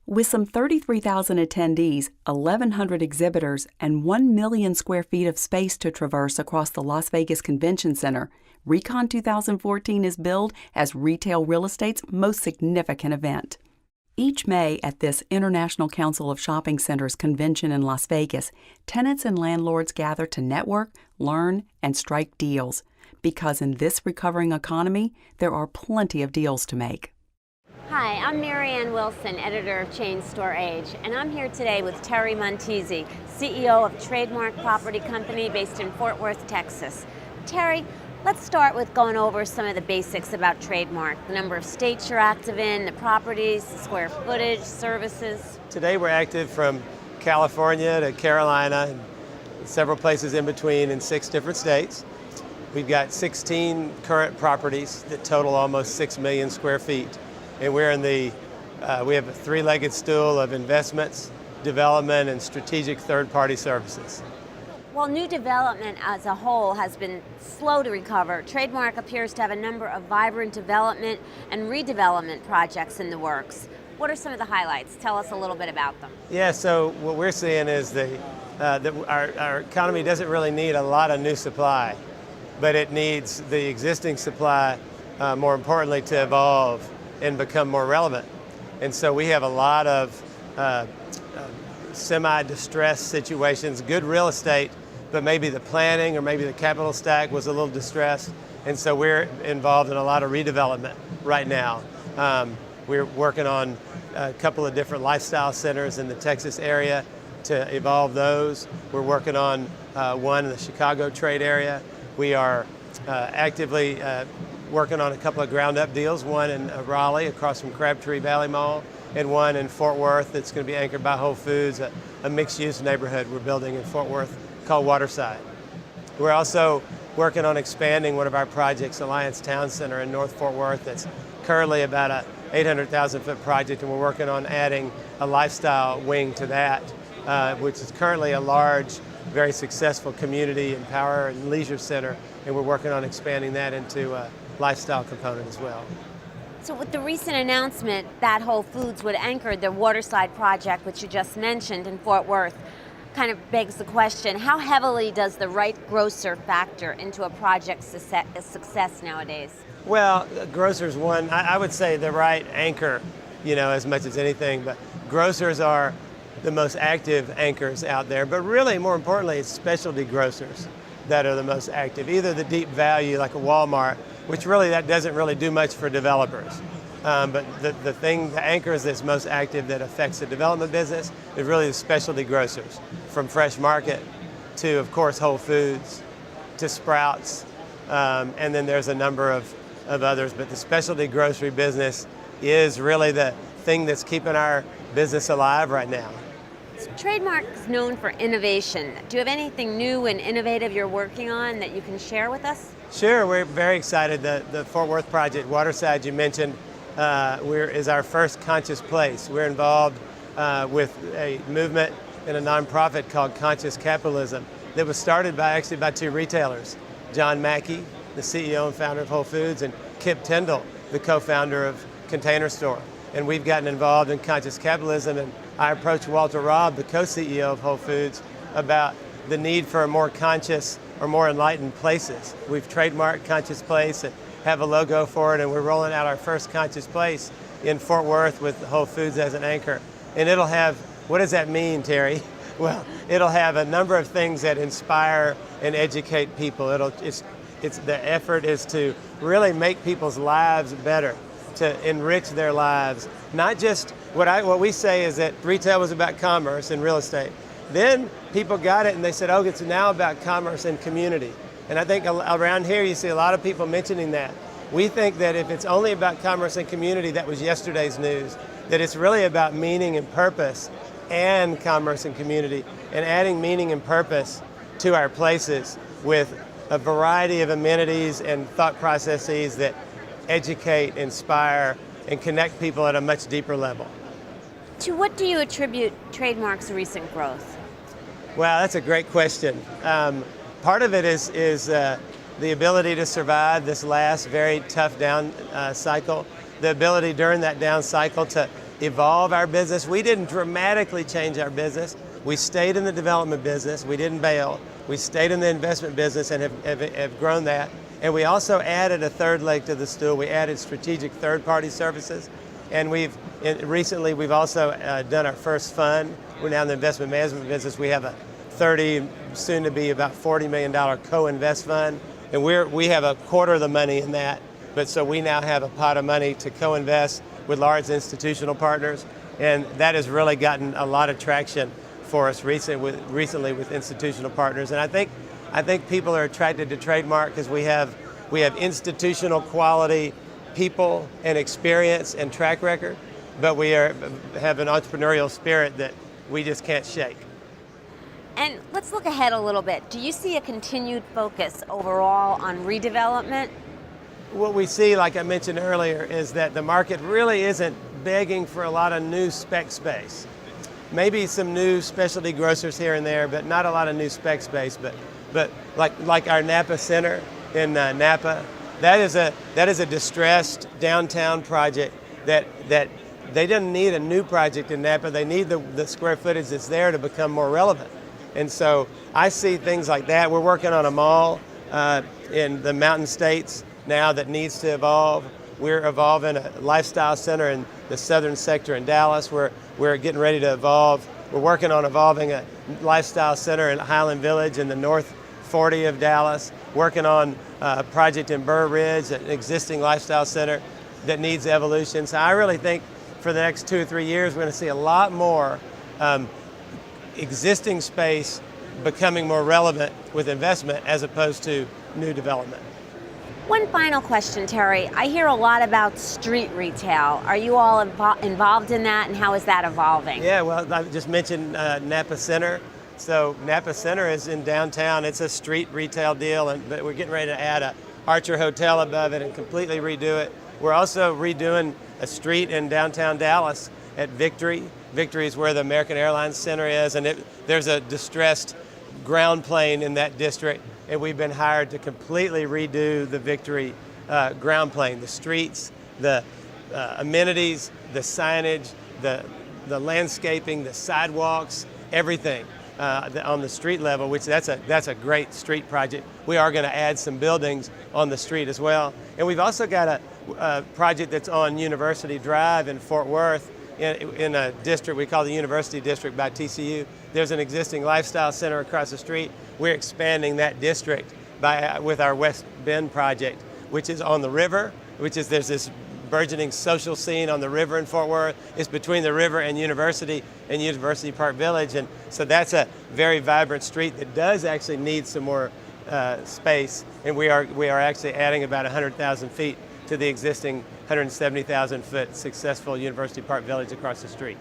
With some 33,000 attendees, 1,100 exhibitors, and 1 million square feet of space to traverse across the Las Vegas Convention Center, RECon 2014 is billed as retail real estate's most significant event. Each May at this International Council of Shopping Centers convention in Las Vegas, tenants and landlords gather to network, learn, and strike deals. Because in this recovering economy, there are plenty of deals to make. Hi, I'm Marianne Wilson, editor of Chain Store Age, and I'm here today with Terry Montesi, CEO of Trademark Property Company based in Fort Worth, Texas. Terry, let's start with going over some of the basics about Trademark, the number of states you're active in, the properties, the square footage, services. Today we're active from California to Carolina and several places in between in 6 different states. We've got 16 current properties that total almost 6 million square feet. And we're in we have a 3-legged stool of investments, development, and strategic third-party services. While new development as a whole has been slow to recover, Trademark appears to have a number of vibrant development and redevelopment projects in the works. What are some of the highlights? Tell us a little bit about them. Yeah, so what we're seeing is that our economy doesn't really need a lot of new supply, but it needs the existing supply, more importantly, to evolve and become more relevant. And so we have a lot of semi-distressed situations, good real estate, but maybe the planning or maybe the capital stack was a little distressed. And so we're involved in a lot of redevelopment right now. We're working on a couple of different lifestyle centers in the Texas area to evolve those. We're working on one in the Chicago trade area. We are actively working on a couple of ground-up deals, one in Raleigh across from Crabtree Valley Mall, and one in Fort Worth that's going to be anchored by Whole Foods, a mixed-use neighborhood we're building in Fort Worth called Waterside. We're also working on expanding one of our projects, Alliance Town Center in North Fort Worth, that's currently about a 800,000-foot project, and we're working on adding a lifestyle wing to that, which is currently a large, very successful community and power and leisure center, and we're working on expanding that into a lifestyle component as well. So with the recent announcement that Whole Foods would anchor the Waterside project, which you just mentioned in Fort Worth, kind of begs the question, how heavily does the right grocer factor into a project's success nowadays? Well, grocer's one, I would say the right anchor, as much as anything, but grocers are the most active anchors out there, but really more importantly, it's specialty grocers that are the most active, either the deep value like a Walmart, which really that doesn't really do much for developers. But the anchors that's most active that affects the development business is really the specialty grocers, from Fresh Market to, of course, Whole Foods to Sprouts, and then there's a number of others. But the specialty grocery business is really the thing that's keeping our business alive right now. Trademark is known for innovation. Do you have anything new and innovative you're working on that you can share with us? Sure, we're very excited. The Fort Worth project, Waterside, you mentioned, is our first conscious place. We're involved with a movement in a nonprofit called Conscious Capitalism that was started by 2 retailers, John Mackey, the CEO and founder of Whole Foods, and Kip Tyndall, the co-founder of Container Store. And we've gotten involved in conscious capitalism, and I approached Walter Robb, the co-CEO of Whole Foods, about the need for a more conscious or more enlightened places. We've trademarked Conscious Place and have a logo for it, and we're rolling out our first Conscious Place in Fort Worth with Whole Foods as an anchor. And it'll have, what does that mean, Terry? Well, it'll have a number of things that inspire and educate people. The effort is to really make people's lives better, to enrich their lives. Not just, what we say is that retail was about commerce and real estate. Then people got it and they said, oh, it's now about commerce and community. And I think around here you see a lot of people mentioning that. We think that if it's only about commerce and community, that was yesterday's news, that it's really about meaning and purpose and commerce and community, and adding meaning and purpose to our places with a variety of amenities and thought processes that educate, inspire, and connect people at a much deeper level. To what do you attribute Trademark's recent growth? Well, that's a great question. Part of it is the ability to survive this last very tough down cycle, the ability during that down cycle to evolve our business. We didn't dramatically change our business. We stayed in the development business. We didn't bail. We stayed in the investment business and have grown that. And we also added a third leg to the stool. We added strategic third-party services. And recently we've also done our first fund. We're now in the investment management business. We have a 30, soon to be about $40 million co-invest fund. And we have a quarter of the money in that. But so we now have a pot of money to co-invest with large institutional partners. And that has really gotten a lot of traction for us recently with institutional partners. And I think people are attracted to Trademark because we have institutional quality people and experience and track record, but we have an entrepreneurial spirit that we just can't shake. And let's look ahead a little bit. Do you see a continued focus overall on redevelopment? What we see, like I mentioned earlier, is that the market really isn't begging for a lot of new spec space. Maybe some new specialty grocers here and there, but not a lot of new spec space. But like our Napa Center in Napa, that is a distressed downtown project that they didn't need a new project in Napa. They need the square footage that's there to become more relevant. And so I see things like that. We're working on a mall in the Mountain States now that needs to evolve. We're evolving a lifestyle center in the southern sector in Dallas. We're getting ready to evolve. We're working on evolving a lifestyle center in Highland Village in the North 40 of Dallas. Working on a project in Burr Ridge, an existing lifestyle center that needs evolution. So I really think for the next 2 or 3 years, we're going to see a lot more existing space becoming more relevant with investment as opposed to new development. One final question, Terry. I hear a lot about street retail. Are you all involved in that, and how is that evolving? Yeah, well, I just mentioned Napa Center. So Napa Center is in downtown. It's a street retail deal, but we're getting ready to add a Archer Hotel above it and completely redo it. We're also redoing a street in downtown Dallas at Victory. Victory is where the American Airlines Center is, and there's a distressed ground plane in that district, and we've been hired to completely redo the Victory ground plane, the streets, the amenities, the signage, the landscaping, the sidewalks, everything on the street level, which that's a great street project. We are going to add some buildings on the street as well. And we've also got a project that's on University Drive in Fort Worth in a district we call the University District by TCU. There's an existing lifestyle center across the street. We're expanding that district with our West Bend project, which is on the river, there's this burgeoning social scene on the river in Fort Worth. It's between the river and University Park Village. And so that's a very vibrant street that does actually need some more space. And we are actually adding about 100,000 feet to the existing 170,000 foot successful University Park Village across the street.